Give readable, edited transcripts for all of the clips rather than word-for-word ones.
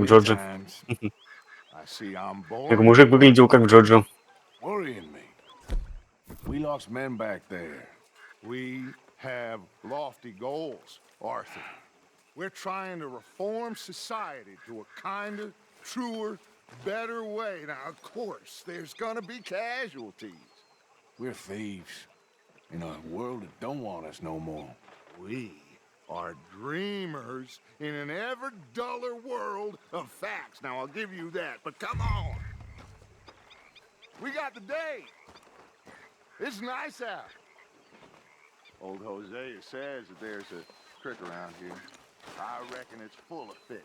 Джоджо. times. I see I'm Как bored. мужик выглядел как Джоджо. Worrying me. We lost men back there. We have lofty goals, Arthur. We're trying to reform society to a kinder, truer, better way. Now, of course, there's gonna be casualties. We're thieves in a world that don't want us no more. We are dreamers in an ever duller world of facts. Now, I'll give you that, but come on. We got the day. It's nice out. Old Hosea says that there's a creek around here. I reckon it's full of fish.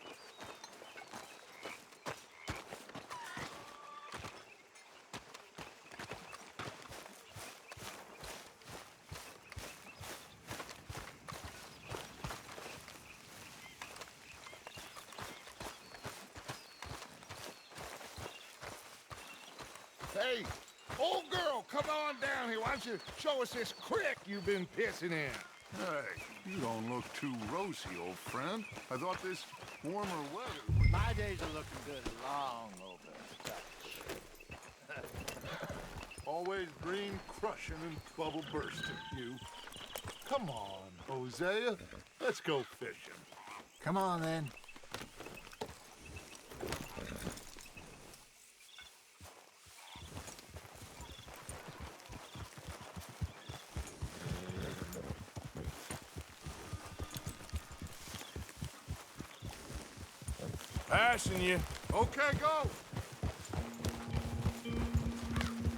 Hey, old girl, come on down here. Why don't you show us this creek you've been pissing in? Hey, you don't look too rosy, old friend. I thought this warmer weather... My days are looking good long over touch. Always green crushing and bubble bursting, you. Come on, Hosea. Let's go fishing. Come on, then. Passing you. Okay, go.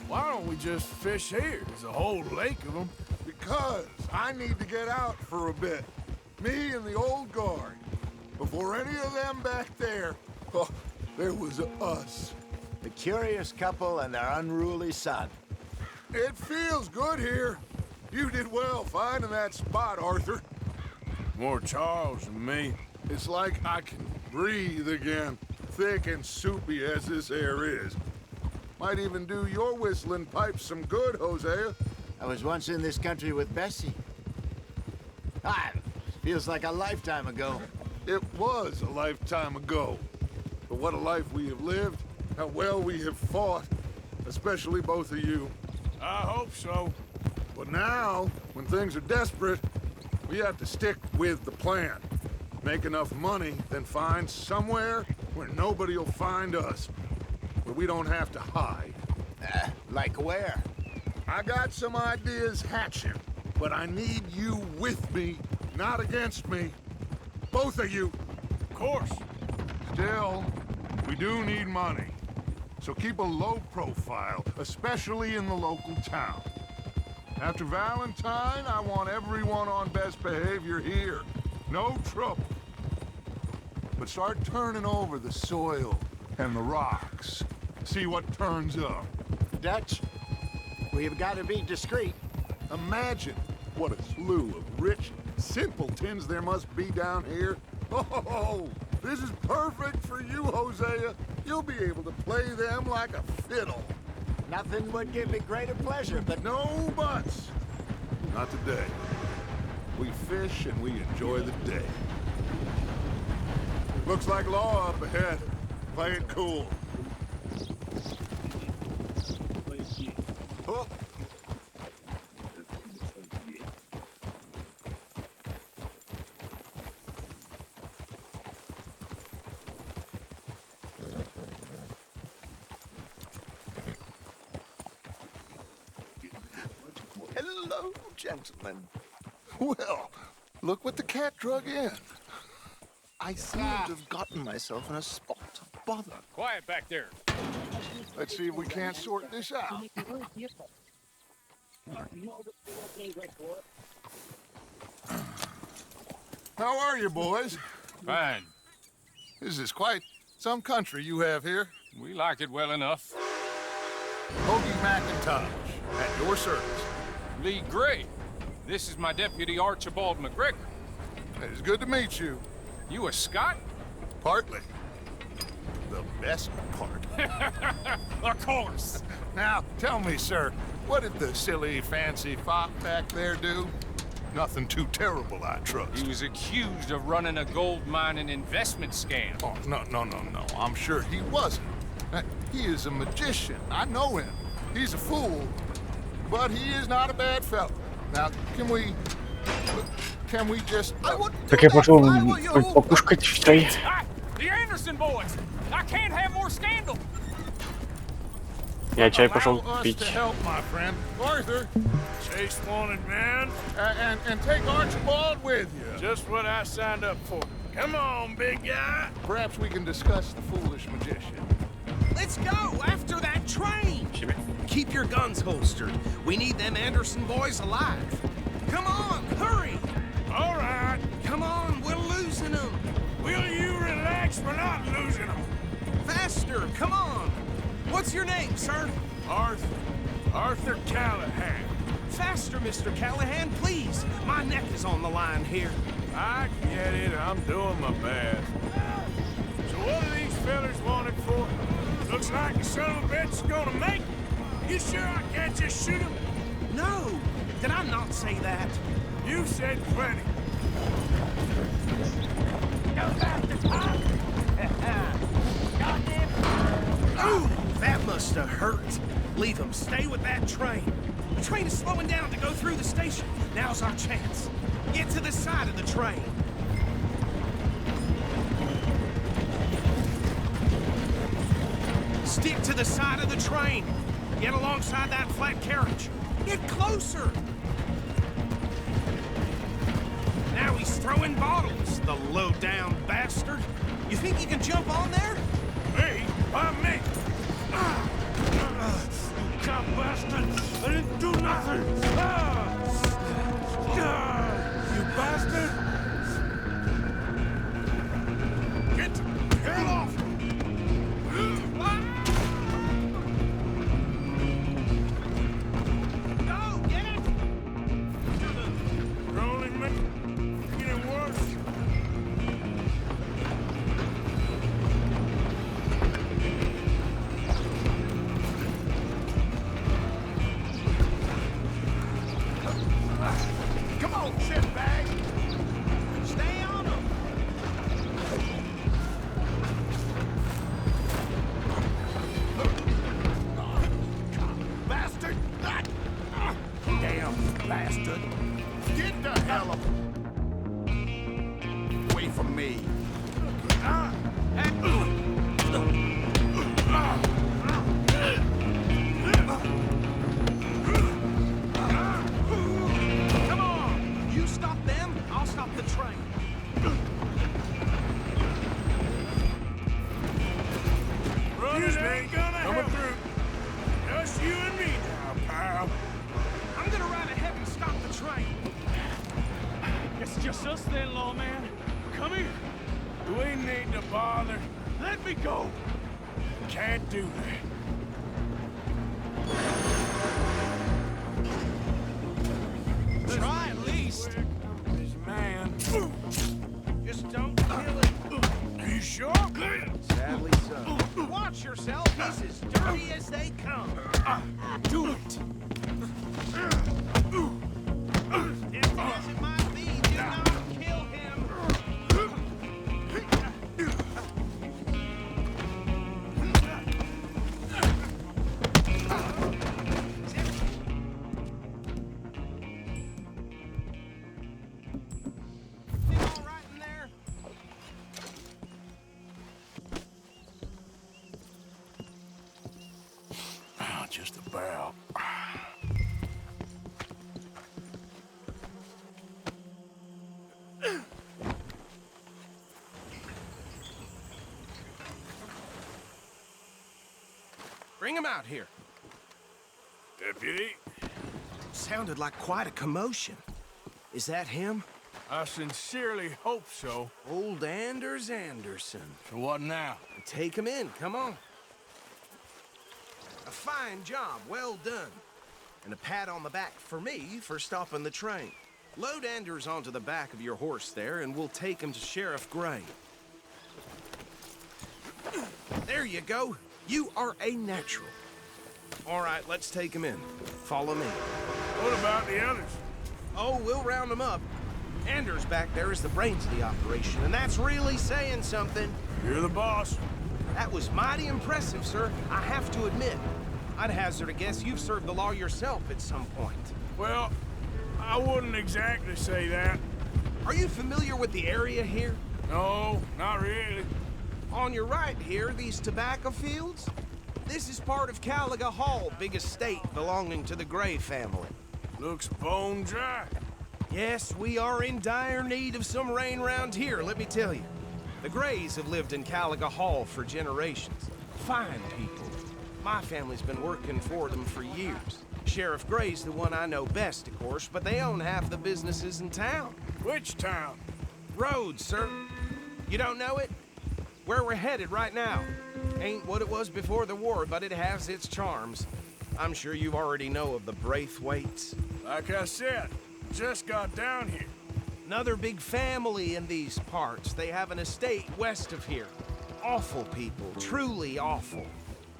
Why don't we just fish here? There's a whole lake of them. Because I need to get out for a bit. Me and the old guard. Before any of them back there, oh, there was us. The curious couple and their unruly son. It feels good here. You did well finding that spot, Arthur. More Charles than me. It's like I can breathe again, thick and soupy as this air is. Might even do your whistling pipes some good, Hosea. I was once in this country with Bessie. Ah, feels like a lifetime ago. It was a lifetime ago. But what a life we have lived, how well we have fought, especially both of you. I hope so. But now, when things are desperate, we have to stick with the plan. Make enough money, then find somewhere where nobody will find us. Where we don't have to hide. Like where? I got some ideas hatching, but I need you with me, not against me. Both of you. Of course. Still, we do need money. So keep a low profile, especially in the local town. After Valentine, I want everyone on best behavior here. No trouble. But start turning over the soil and the rocks. See what turns up. Dutch, we've got to be discreet. Imagine what a slew of rich simpletons there must be down here. Oh, this is perfect for you, Hosea. You'll be able to play them like a fiddle. Nothing would give me greater pleasure, but No buts. Not today. We fish and we enjoy the day. Looks like law up ahead. Play it cool. oh, Hello, gentlemen. Well, look what the cat drug in. I seem to have gotten myself in a spot of bother. Quiet back there. Let's see if we can't sort this out. How are you, boys? Fine. This is quite some country you have here. We like it well enough. Hoagie McIntosh, at your service. Lee Gray. This is my deputy Archibald McGregor. It's good to meet you. You a Scot? Partly. The best part. Of course. Now, tell me, sir, what did the silly, fancy fop back there do? Nothing too terrible, I trust. He was accused of running a gold mining investment scam. Oh, no. I'm sure he wasn't. He is a magician. I know him. He's a fool, but he is not a bad fellow. Now, can we just... Так я пошел попушкать в строй. Hi, the Anderson boys! I can't have more scandal! Я чай пошел Allow us пить. to help, my friend. Arthur, Chase wanted man. and take Archibald with you. Just what I signed up for. Come on, big guy. Perhaps we can discuss the foolish magician. Let's go after that train. Себе. Keep your guns holstered. We need them Anderson boys alive. Come on, hurry. All right. Come on, we're losing them. Will you relax? We're not losing them. Faster, come on. What's your name, sir? Arthur Callahan. Faster, Mr. Callahan, please. My neck is on the line here. I get it. I'm doing my best. So what are these fellas wanted for? Looks like the son of a bitch is gonna make it. You sure I can't just shoot him? No, did I not say that? You said plenty. Ooh, that must have hurt. Leave them. Stay with that train. The train is slowing down to go through the station. Now's our chance. Get to the side of the train. Stick to the side of the train. Get alongside that flat carriage. Get closer. Now he's throwing bottles, the low-down bastard. You think you can jump on there? Me? Why me? You cop bastard! I didn't do nothing! You bastard! Get the hell off! Go, get it! You're only making it worse. Come on, shitbag! Stay on him! Bastard! Damn bastard! Get the hell away from me! Come on! You stop them, I'll stop the train. Brothers ain't gonna help through. Just you and me now, pal. I'm gonna ride ahead and stop the train. It's just us then, lawman. Come here. We need to bother. Let me go. Can't do that. Try at least. This man. Just don't kill it. Are you sure? Sadly so. Watch yourself, he's as dirty as they come. Do it. If as it might be, do not kill him. Him all right in there? Just about. Bring him out here. Deputy, Sounded like quite a commotion. Is that him? I sincerely hope so. Old Anders Anderson. So what now? Take him in, come on. A fine job, well done. And a pat on the back for me for stopping the train. Load Anders onto the back of your horse there, and we'll take him to Sheriff Gray. There you go. You are a natural. All right, let's take him in. Follow me. What about the others? Oh, we'll round them up. Anders back there is the brains of the operation, and that's really saying something. You're the boss. That was mighty impressive, sir. I have to admit. I'd hazard a guess you've served the law yourself at some point. Well, I wouldn't exactly say that. Are you familiar with the area here? No, not really. On your right here, these tobacco fields? This is part of Caliga Hall, big estate belonging to the Gray family. Looks bone dry. Yes, we are in dire need of some rain round here, let me tell you. The Grays have lived in Caliga Hall for generations. Fine people. My family's been working for them for years. Sheriff Gray's the one I know best, of course, but they own half the businesses in town. Which town? Rhodes, sir. You don't know it? Where we're headed right now. Ain't what it was before the war, but it has its charms. I'm sure you already know of the Braithwaites. Like I said, just got down here. Another big family in these parts. They have an estate west of here. Awful people, truly awful.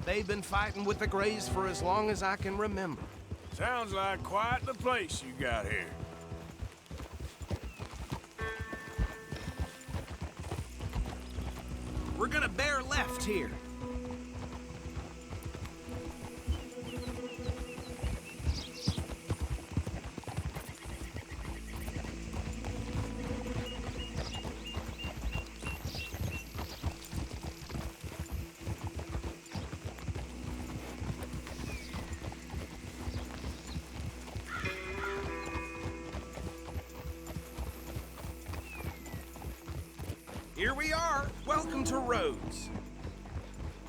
They've been fighting with the Grays for as long as I can remember. Sounds like quite the place you got here. We're gonna bear left here. Here we are. Welcome to Rhodes.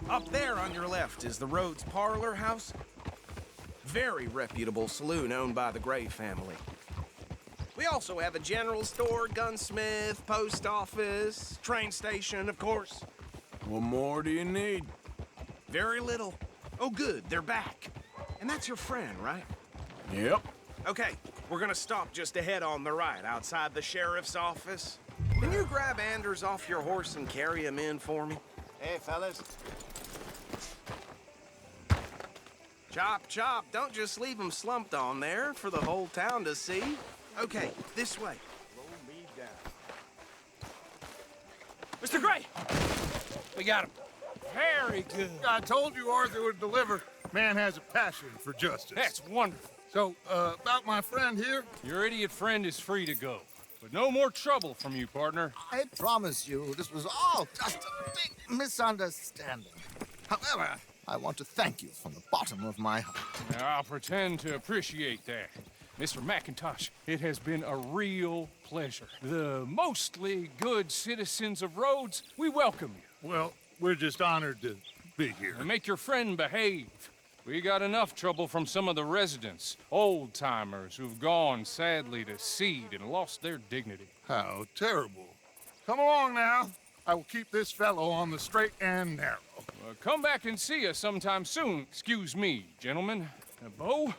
Up there on your left is the Rhodes Parlor House. Very reputable saloon owned by the Gray family. We also have a general store, gunsmith, post office, train station, of course. What more do you need? Very little. Oh, good, they're back. And that's your friend, right? Yep. Okay, we're gonna stop just ahead on the right, outside the sheriff's office. Can you grab Anders off your horse and carry him in for me? Hey, fellas. Chop, chop. Don't just leave him slumped on there for the whole town to see. Okay, this way. Slow me down. Mr. Gray! We got him. Very good. I told you Arthur would deliver. Man has a passion for justice. That's wonderful. So, about my friend here? Your idiot friend is free to go. But no more trouble from you, partner. I promise you, this was all just a big misunderstanding. However, I want to thank you from the bottom of my heart. Now, I'll pretend to appreciate that. Mr. McIntosh, it has been a real pleasure. The mostly good citizens of Rhodes, we welcome you. Well, we're just honored to be here. And make your friend behave. We got enough trouble from some of the residents, old-timers who've gone, sadly, to seed and lost their dignity. How terrible. Come along now. I will keep this fellow on the straight and narrow. Come back and see us sometime soon. Excuse me, gentlemen. Bo,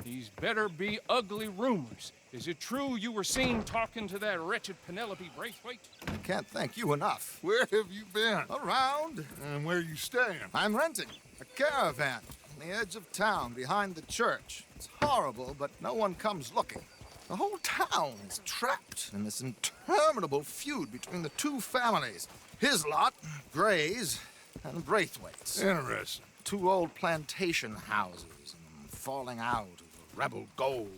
these better be ugly rumors. Is it true you were seen talking to that wretched Penelope Braithwaite? I can't thank you enough. Where have you been? Around, And where you staying? I'm renting a caravan on the edge of town behind the church. It's horrible, but no one comes looking. The whole town is trapped in this interminable feud between the two families. His lot, Gray's, and Braithwaite's. Interesting. Two old plantation houses, and falling out over rebel gold,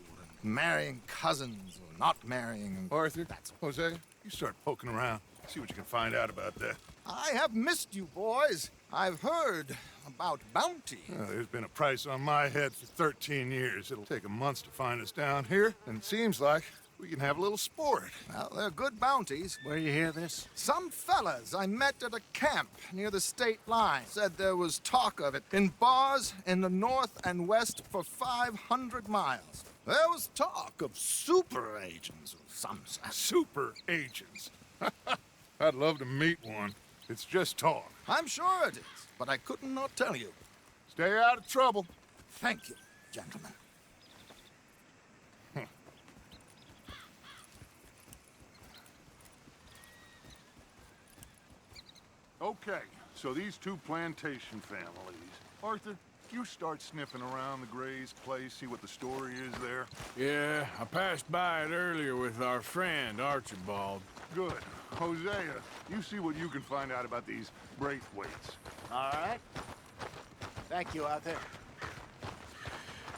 and marrying cousins or not marrying. Arthur, Jose, you start poking around. See what you can find out about that. I have missed you, boys. I've heard about bounty. There's been a price on my head for 13 years. It'll take a month to find us down here, and it seems like we can have a little sport. Well, they're good bounties. Where you hear this? Some fellas I met at a camp near the state line said there was talk of it in bars in the north and west for 500 miles. There was talk of super agents of some sort. Super agents. I'd love to meet one. It's just talk. I'm sure it is, but I couldn't not tell you. Stay out of trouble. Thank you, gentlemen. Okay, so these two plantation families. Arthur, You start sniffing around the Gray's place, see what the story is there? Yeah, I passed by it earlier with our friend, Archibald. Good. Hosea, you see what you can find out about these Braithwaites. All right. Thank you, Arthur.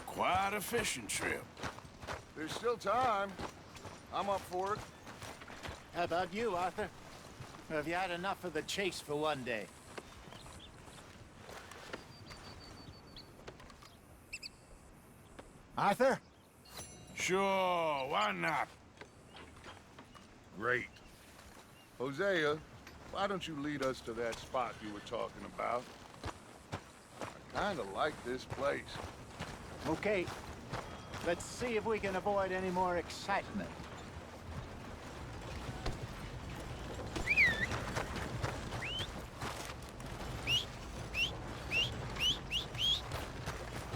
Quite a fishing trip. There's still time. I'm up for it. How about you, Arthur? Or have you had enough of the chase for one day? Arthur? Sure, why not? Great. Hosea, why don't you lead us to that spot you were talking about? I kinda like this place. Okay. Let's see if we can avoid any more excitement.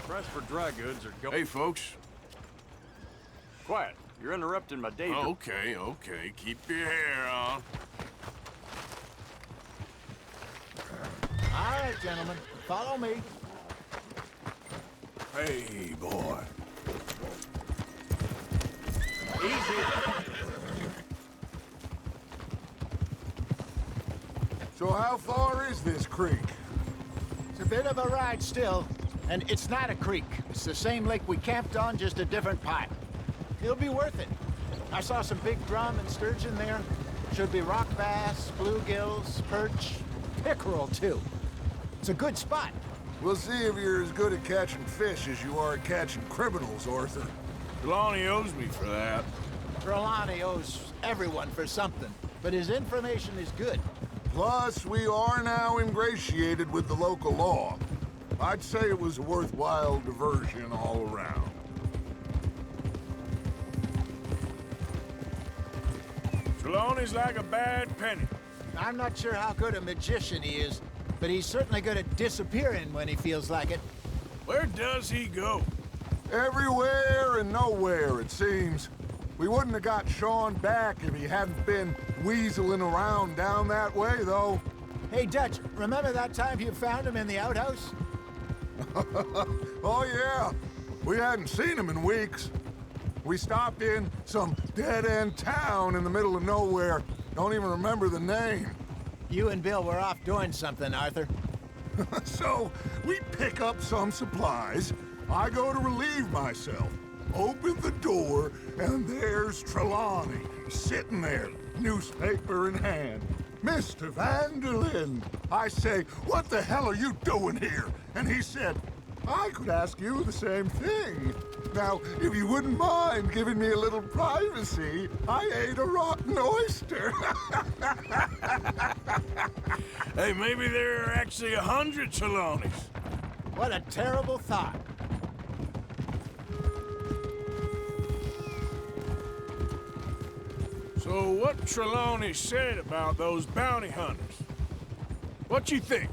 Press for dry goods or go. Hey, folks. Quiet. You're interrupting my day. Okay, okay. Keep your hair on. All right, gentlemen. Follow me. Hey, boy. Easy. So how far is this creek? It's a bit of a ride still. And it's not a creek. It's the same lake we camped on, just a different pipe. It'll be worth it. I saw some big drum and sturgeon there. Should be rock bass, bluegills, perch, pickerel too. It's a good spot. We'll see if you're as good at catching fish as you are at catching criminals, Arthur. Trelawney owes me for that. Trelawney owes everyone for something, but his information is good. Plus, we are now ingratiated with the local law. I'd say it was a worthwhile diversion all around. Trelawney's like a bad penny. I'm not sure how good a magician he is, but he's certainly good at disappearing when he feels like it. Where does he go? Everywhere and nowhere, it seems. We wouldn't have got Sean back if he hadn't been weaseling around down that way, though. Hey, Dutch, remember that time you found him in the outhouse? Oh, yeah. We hadn't seen him in weeks. We stopped in some dead-end town in the middle of nowhere. Don't even remember the name. You and Bill were off doing something, Arthur. So, we pick up some supplies. I go to relieve myself. Open the door, and there's Trelawney, sitting there, newspaper in hand. Mr. Vanderlyn. I say, what the hell are you doing here? And he said, I could ask you the same thing. Now, if you wouldn't mind giving me a little privacy, I ate a rotten oyster. Hey, maybe there are actually 100 Trelawneys. What a terrible thought. So what Trelawney said about those bounty hunters? What you think?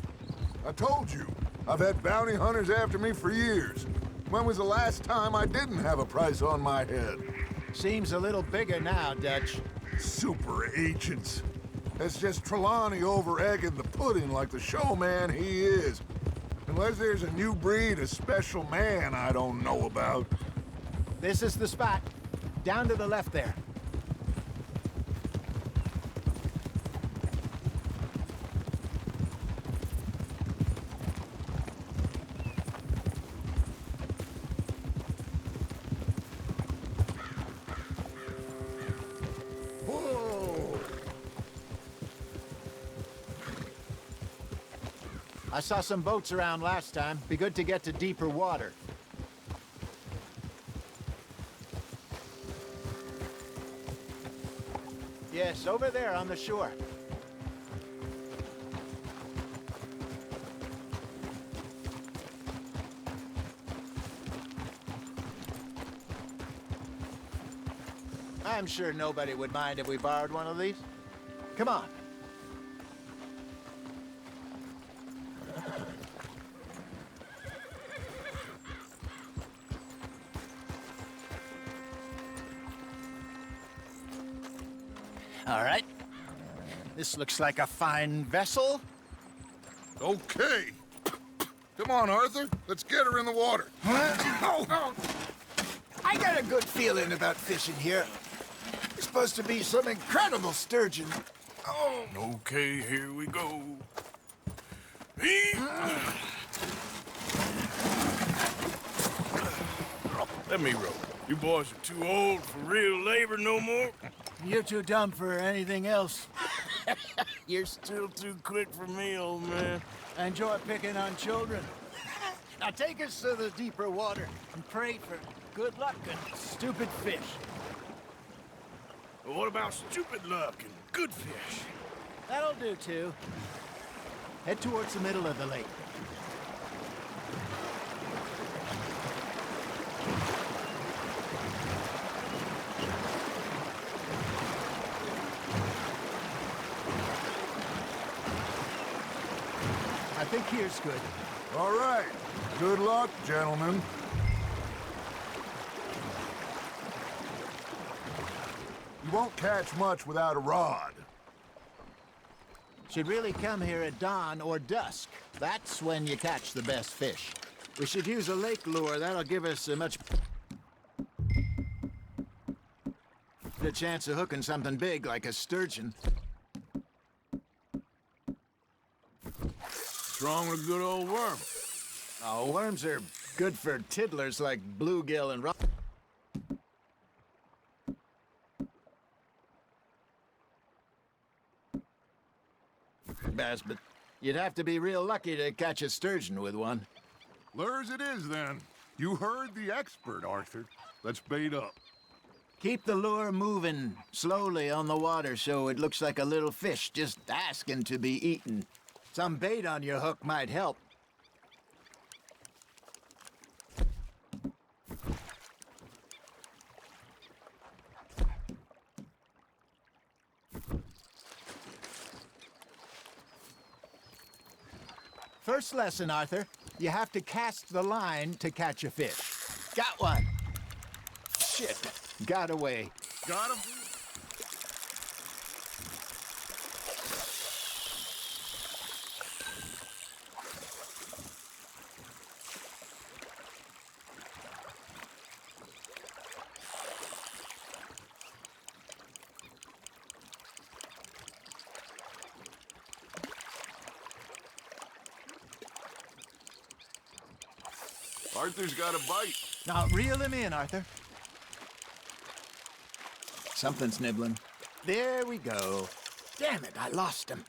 I told you, I've had bounty hunters after me for years. When was the last time I didn't have a price on my head? Seems a little bigger now, Dutch. Super agents. It's just Trelawney over-egging the pudding like the showman he is. Unless there's a new breed of special man I don't know about. This is the spot. Down to the left there. I saw some boats around last time. Be good to get to deeper water. Yes, over there on the shore. I'm sure nobody would mind if we borrowed one of these. Come on. All right. This looks like a fine vessel. Okay. Come on, Arthur. Let's get her in the water. Oh. I got a good feeling about fishing here. It's supposed to be some incredible sturgeon. Oh. Okay, here we go. Let me row. You boys are too old for real labor no more. You're too dumb for anything else. You're still too quick for me, old man. I enjoy picking on children. Now take us to the deeper water and pray for good luck and stupid fish. But what about stupid luck and good fish? That'll do, too. Head towards the middle of the lake. I think here's good. All right. Good luck, gentlemen. You won't catch much without a rod. Should really come here at dawn or dusk. That's when you catch the best fish. We should use a lake lure. That'll give us a much the chance of hooking something big like a sturgeon. What's wrong with a good old worm? Oh, worms are good for tiddlers like bluegill and bass, but you'd have to be real lucky to catch a sturgeon with one. Lures it is, then. You heard the expert, Arthur. Let's bait up. Keep the lure moving slowly on the water so it looks like a little fish just asking to be eaten. Some bait on your hook might help. First lesson, Arthur. You have to cast the line to catch a fish. Got one. Shit. Got away. Got him? Arthur's got a bite. Now, reel him in, Arthur. Something's nibbling. There we go. Damn it, I lost him.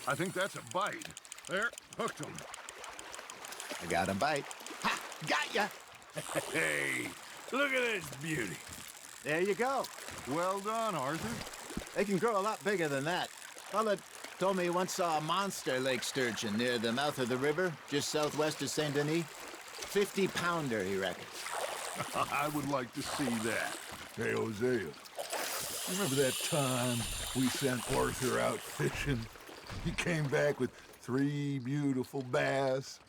I think that's a bite. There, hooked him. I got a bite. Ha! Got ya! Hey, look at this beauty. There you go. Well done, Arthur. They can grow a lot bigger than that. Fella told me he once saw a monster lake sturgeon near the mouth of the river, just southwest of Saint Denis. 50-pounder, he reckons. I would like to see that. Hey, Hosea, remember that time we sent Arthur out fishing? He came back with 3 beautiful bass.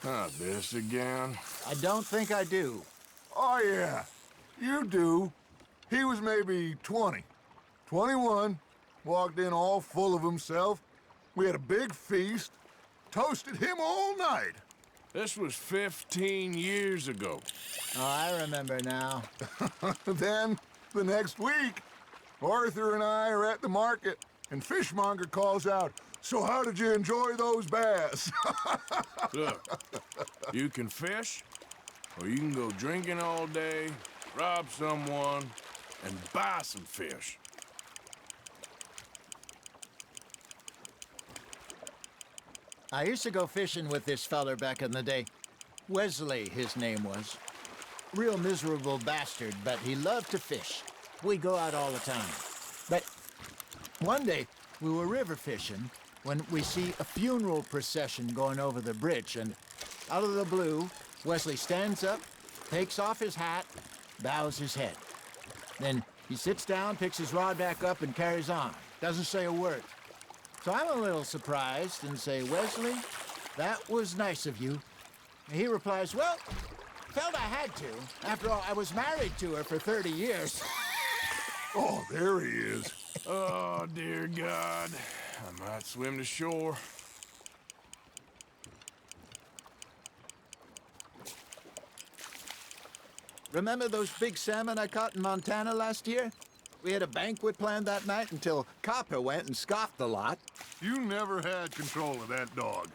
Not this again. I don't think I do. Oh, yeah, you do. He was maybe 20, 21, walked in all full of himself. We had a big feast, toasted him all night. This was 15 years ago. Oh, I remember now. Then, the next week, Arthur and I are at the market, and Fishmonger calls out, "So how did you enjoy those bass?" Look, you can fish, or you can go drinking all day, rob someone, and buy some fish. I used to go fishing with this feller back in the day. Wesley, his name was. Real miserable bastard, but he loved to fish. We'd go out all the time. But one day, we were river fishing, when we see a funeral procession going over the bridge, and out of the blue, Wesley stands up, takes off his hat, bows his head. Then he sits down, picks his rod back up, and carries on. Doesn't say a word. So I'm a little surprised and say, Wesley, that was nice of you. And he replies, well, felt I had to. After all, I was married to her for 30 years. Oh, there he is. Oh, dear God. I might swim to shore. Remember those big salmon I caught in Montana last year? We had a banquet planned that night until Copper went and scoffed the lot. You never had control of that dog.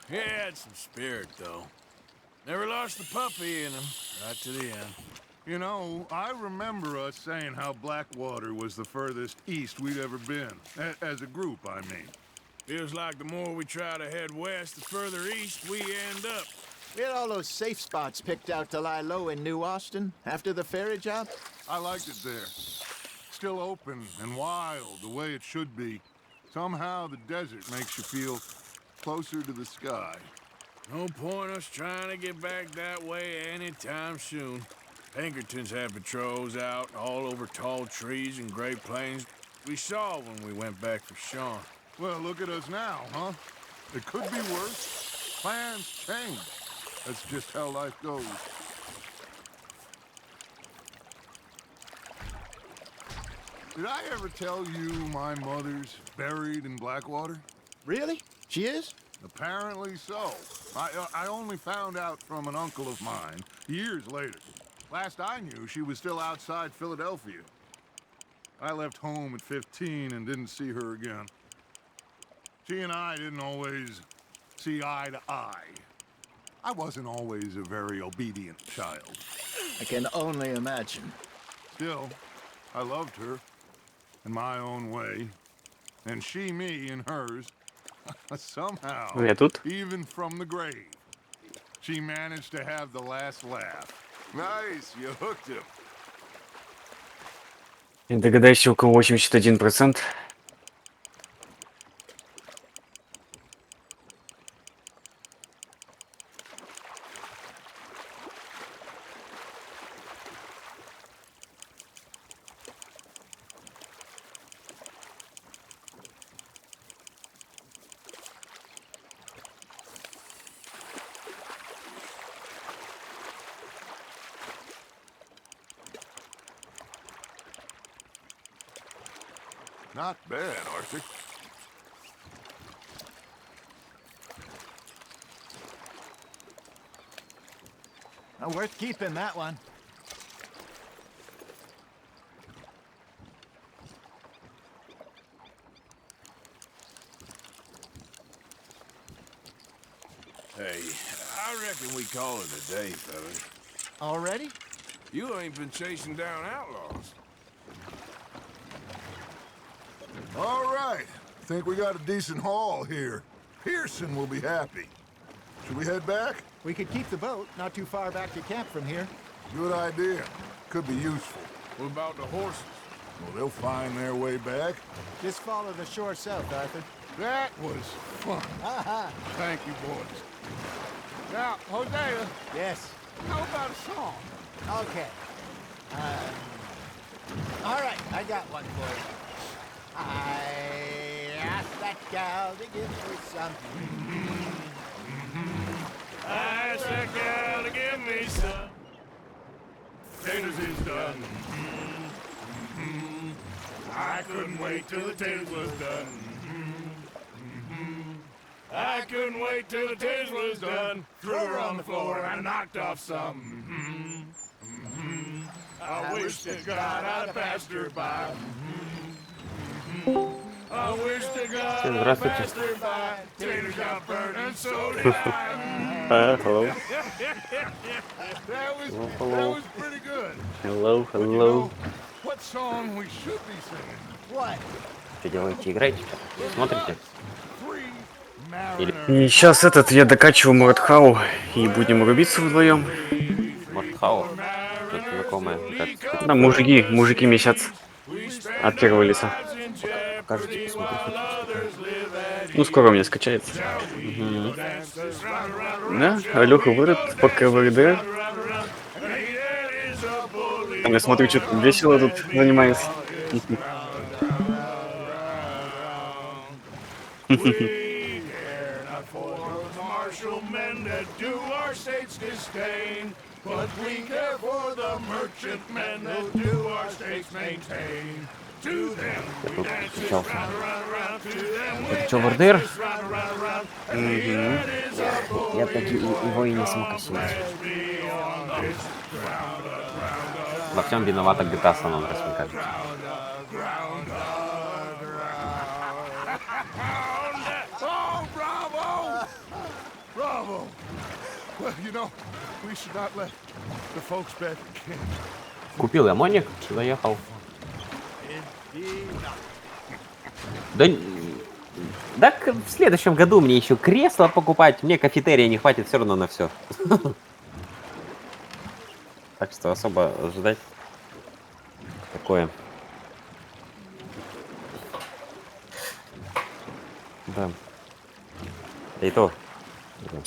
He had some spirit, though. Never lost the puppy in him, right to the end. You know, I remember us saying how Blackwater was the furthest east we'd ever been. As a group, I mean. Feels like the more we try to head west, the further east we end up. We had all those safe spots picked out to lie low in New Austin after the ferry job. I liked it there. Still open and wild, the way it should be. Somehow the desert makes you feel closer to the sky. No point us trying to get back that way anytime soon. Pinkertons had patrols out all over tall trees and Great Plains. We saw when we went back for Sean. Well, look at us now, huh? It could be worse. Plans change. That's just how life goes. Did I ever tell you my mother's buried in Blackwater? Really? She is? Apparently so. I only found out from an uncle of mine years later. Last I knew, she was still outside Philadelphia. I left home at 15 and didn't see her again. She and I didn't always see eye to eye. I wasn't always a very obedient child. I can only imagine. Still, I loved her in my own way. And she me in hers. Somehow, Я тут. even from the grave, she managed to have the last laugh. Nice, you hooked him. Не догадайся, около 81%. Not bad, Arthur. Worth keeping, that one. Hey, I reckon we call it a day, fellas. Already? You ain't been chasing down outlaws. All right. Think we got a decent haul here. Pearson will be happy. Should we head back? We could keep the boat not too far back to camp from here. Good idea. Could be useful. What about the horses? Well, they'll find their way back. Just follow the shore south, Arthur. That was fun. Thank you, boys. Now, Hosea, Yes. how about a song? Okay. All right, I got one for you. I asked that gal to give me something. I asked that gal to give me some. Taters is done. I couldn't wait till the taters was done. I couldn't wait till the taters was done. Threw her on the floor and I knocked off some. I wish to God I'd passed her by. I wish to God Всем I'd здравствуйте. passed her by. Taters got burned and so did I. Hello. That hello. was pretty good. Hello, But you hello. know what song we should be singing? What? Что делаете? Играете? Смотрите? Three Или... Mariners. И сейчас я докачиваю Мурдхау и будем рубиться вдвоем. Мурдхау. Что-то знакомое. Так. Да, мужики месяц от первого лица. Покажите, посмотрите. Ну, скоро у меня скачается. Угу. Да, Алёха вырод, пока в RDR. Там я смотрю, что-то весело тут занимается. We care not for the martial men that do our state's disdain, but we care for the merchant men that do our state's maintain. To them we dance this round, round, round, to them we Что, в dance RDR? this round, round, round. And he that is a bully Я так его и не смог осилить. beyond this ground, ground, Во всем виновата GTA San Andreas, мне кажется. Oh, bravo! Bravo! Well, you know, we should not let the folks back in. Купил я моник, заехал. Да, так в следующем году мне еще кресло покупать, мне кафетерия не хватит все равно на все. Так что особо ожидать такое. Да. Да и то не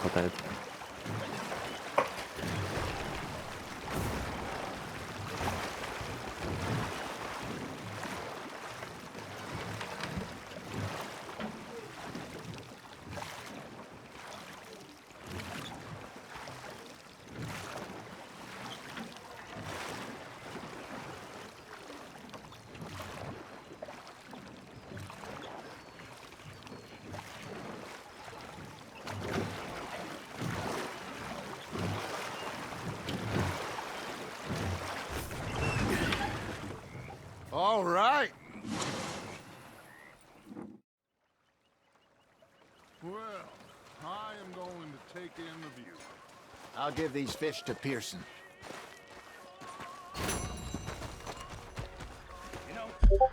хватает. All right. Well, I am going to take in the view. I'll give these fish to Pearson. You know,